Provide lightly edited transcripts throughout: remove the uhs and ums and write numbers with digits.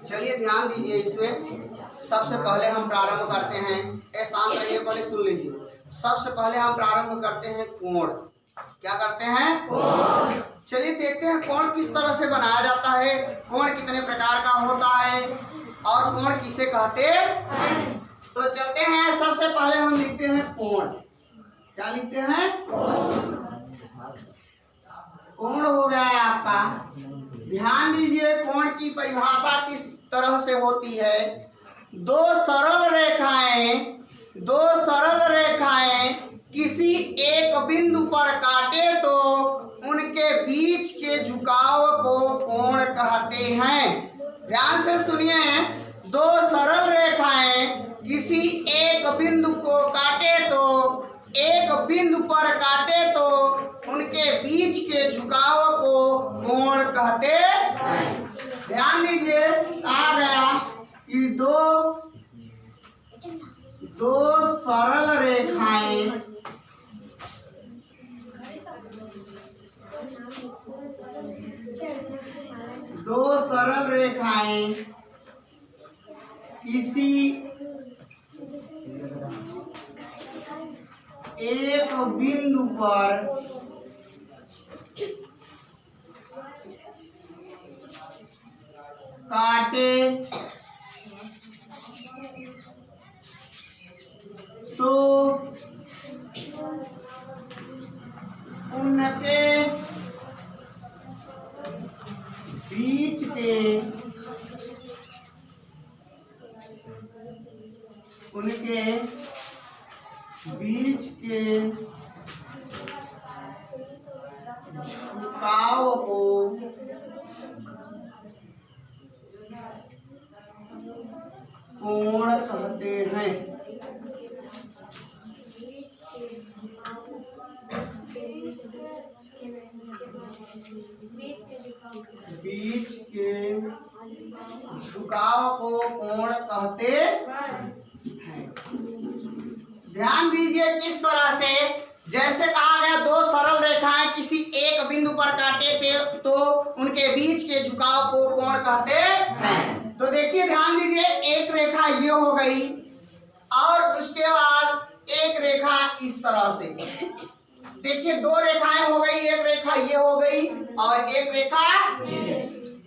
चलिए ध्यान दीजिए इसमें। सबसे पहले हम प्रारंभ करते हैं, शांत रहिए, पहले सुन लीजिए। सबसे पहले हम प्रारंभ करते हैं कोण। क्या करते हैं? कोण। चलिए देखते हैं कोण किस तरह से बनाया जाता है, कोण कितने प्रकार का होता है और कोण किसे कहते हैं। तो चलते हैं, सबसे पहले हम लिखते हैं कोण। क्या लिखते हैं? कोण हो गया है आपका। ध्यान दीजिए कोण की परिभाषा किस तरह से होती है। दो सरल रेखाएं किसी एक बिंदु पर काटे तो उनके बीच के झुकाव को कोण कहते हैं। ध्यान से सुनिए, दो सरल रेखाएं किसी एक बिंदु को काटे तो, एक बिंदु पर काटे तो उनके बीच के झुकाव को कोण कहते हैं। ध्यान दीजिए, आ गया कि दो सरल रेखाएं किसी एक बिंदु पर काटे तो उनके बीच के झुकाव को कोण कहते हैं। बीच के झुकाव को कोण कहते हैं। ध्यान दीजिए किस तरह से, जैसे कहा गया दो सरल रेखाएं किसी एक बिंदु पर काटे थे तो उनके बीच के झुकाव को कोण कहते हैं। तो देखिए ध्यान दीजिए, एक रेखा ये हो गई और उसके बाद एक रेखा इस तरह से। देखिए दो रेखाएं हो गई, एक रेखा ये हो गई और एक रेखा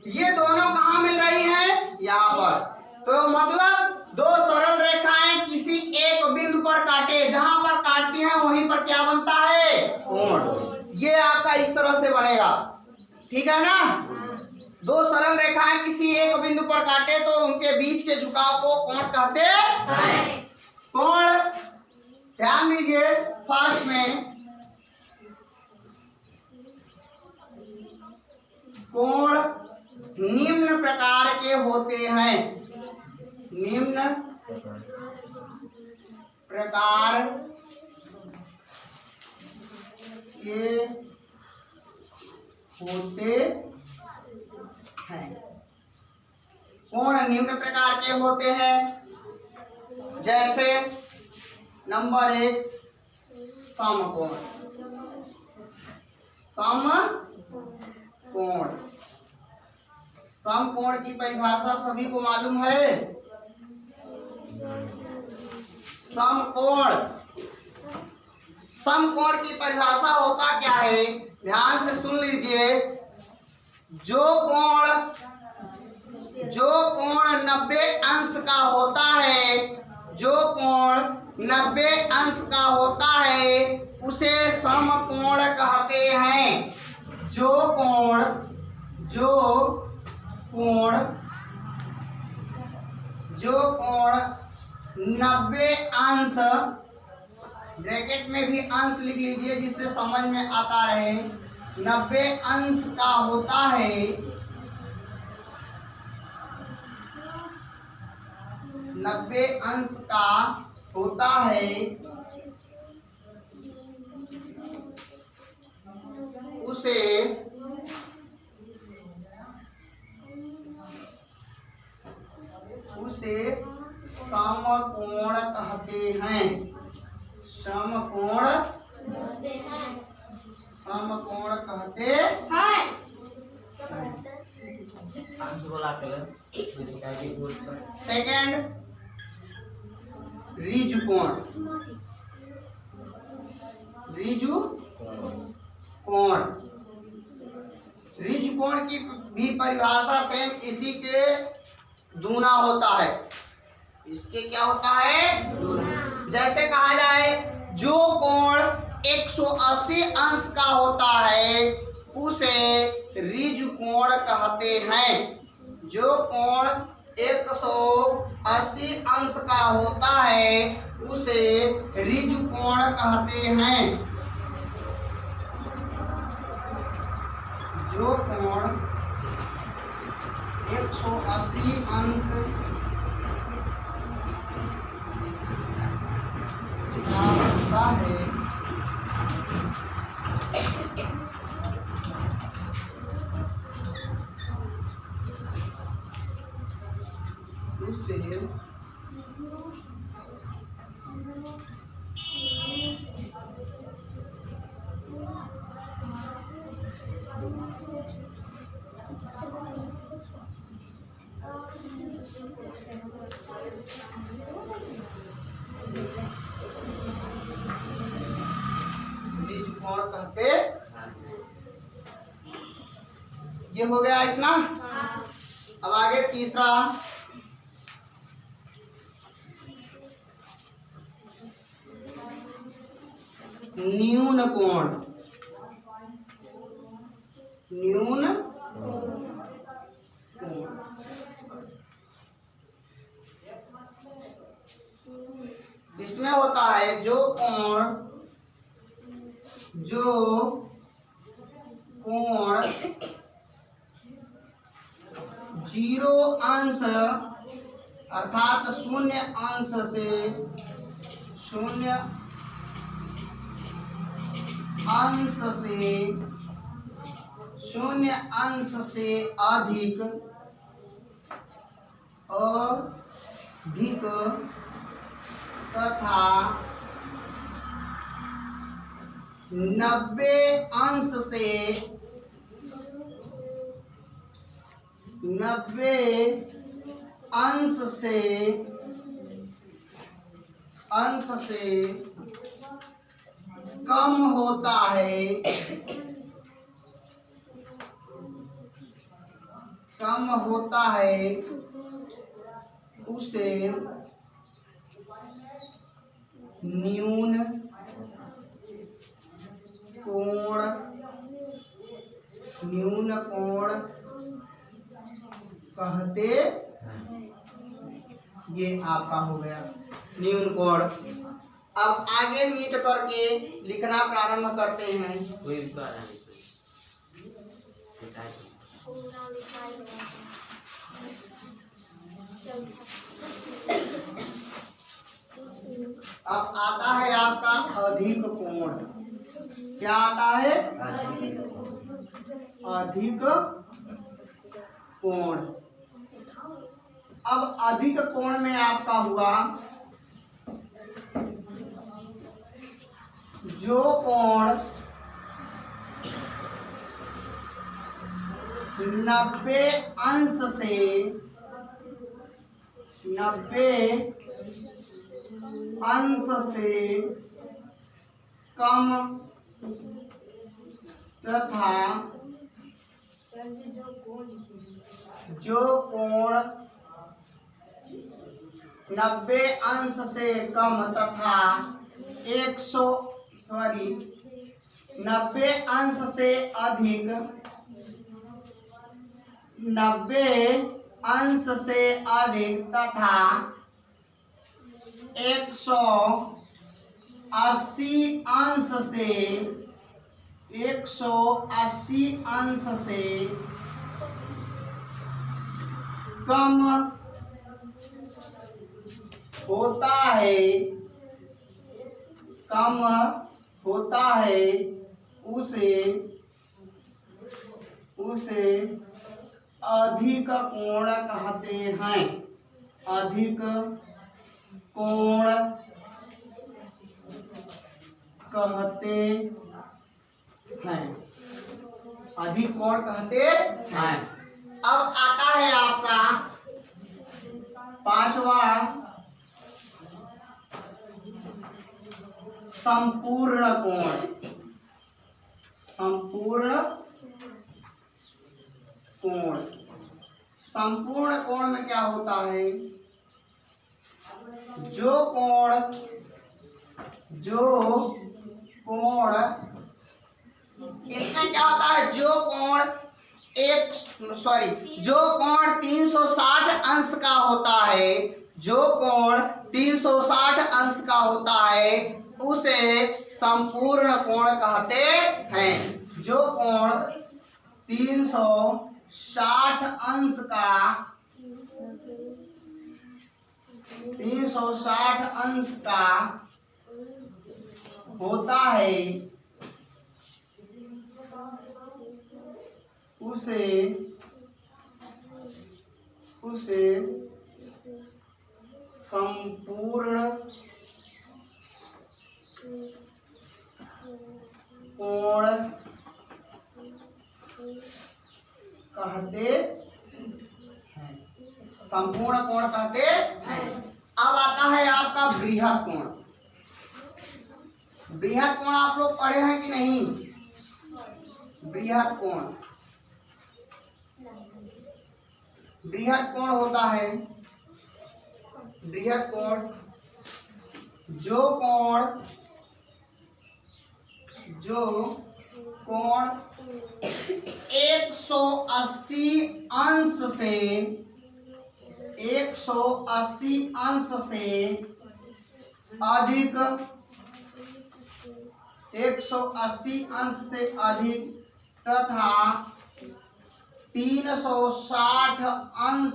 ये दोनों कहाँ मिल रही हैं? यहाँ पर। तो मतलब दो सरल रेखाएं किसी एक बिंदु पर काटे, जहां पर काटती हैं वहीं पर क्या बनता है? कोण। ये आपका इस तरह से बनेगा, ठीक है ना। दो सरल रेखाएं किसी एक बिंदु पर काटे तो उनके बीच के झुकाव को कोण कहते हैं। कोण, ध्यान दीजिए फर्स्ट में, कोण निम्न प्रकार के होते हैं। निम्न प्रकार के होते हैं। कोण निम्न प्रकार के होते हैं, जैसे नंबर 1 समकोण। समकोण की परिभाषा सभी को मालूम है। समकोण की परिभाषा होता क्या है? ध्यान से सुन लीजिए। जो कोण 90 अंश का होता है, जो कोण 90 अंश का होता है उसे समकोण कहते हैं। जो कोण 90 अंश, ब्रैकेट में भी अंश लिख लीजिए जिससे समझ में आता रहे, 90 अंश का होता है, 90 अंश का होता है उसे समकोण कहते हैं। समकोण कहते हैं। सेकंड ऋजु कोण। ऋजु कोण, ऋजु कोण की भी परिभाषा सेम इसी के दूना होता है। इसके क्या होता है? दूना। जैसे कहा जाए जो कोण 180 अंश का होता है उसे ऋजु कोण कहते हैं। जो कोण 180 अंश का होता है उसे ऋजु कोण कहते हैं। जो कोण 180 अंश का होता है उसे ऋजु कोण कहते। ये हो गया इतना। अब आगे तीसरा न्यून कोण। न्यून कोण इसमें होता है जो कोण 0 अंश अर्थात 0 अंश से अधिक तथा 90 अंश से कम होता है। उसे न्यून कोण कहते। ये आपका हो गया न्यून कोण। अब आगे मीट करके लिखना प्रारंभ करते हैं। अब आता है आपका अधिक कोण। क्या आता है? अधिक कोण। अब अधिक कोण में आपका हुआ जो कोण 90 अंश से कम तथा जो कोण 90 अंश से कम तथा 90 अंश से अधिक 90 अंश से अधिक तथा 180 अंश से कम होता है उसे अधिक कोण कहते हैं। अधिक कोण कहते हैं। अधिक कोण कहते हैं। अब आता पांचवा संपूर्ण कोण। संपूर्ण कोण, संपूर्ण कोण में क्या होता है, जो कोण इसमें क्या होता है, जो कोण 360 अंश का होता है, जो कोण 360 अंश का होता है उसे संपूर्ण कोण कहते हैं। जो कोण 360 अंश का 360 अंश का होता है उसे संपूर्ण कोण कहते हैं। संपूर्ण कोण कहते हैं। अब आता है आपका बृहत् कोण। बृहत् कोण आप लोग पढ़े हैं कि नहीं? बृहत् कोण, बृहत् कोण होता है, बृहत् कोण जो कोण 180 अंश से 180 अंश से अधिक 180 अंश से अधिक तथा 360 अंश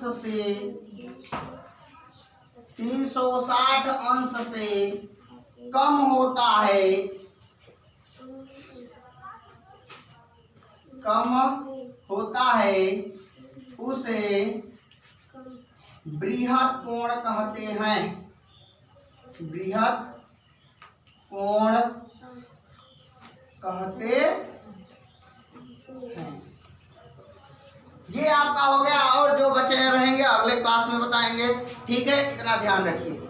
से कम होता है, उसे बृहत् कोण कहते हैं। बृहत् कोण कहते हैं। ये आपका हो गया, और जो बचे रहेंगे अगले क्लास में बताएंगे। ठीक है, इतना ध्यान रखिए।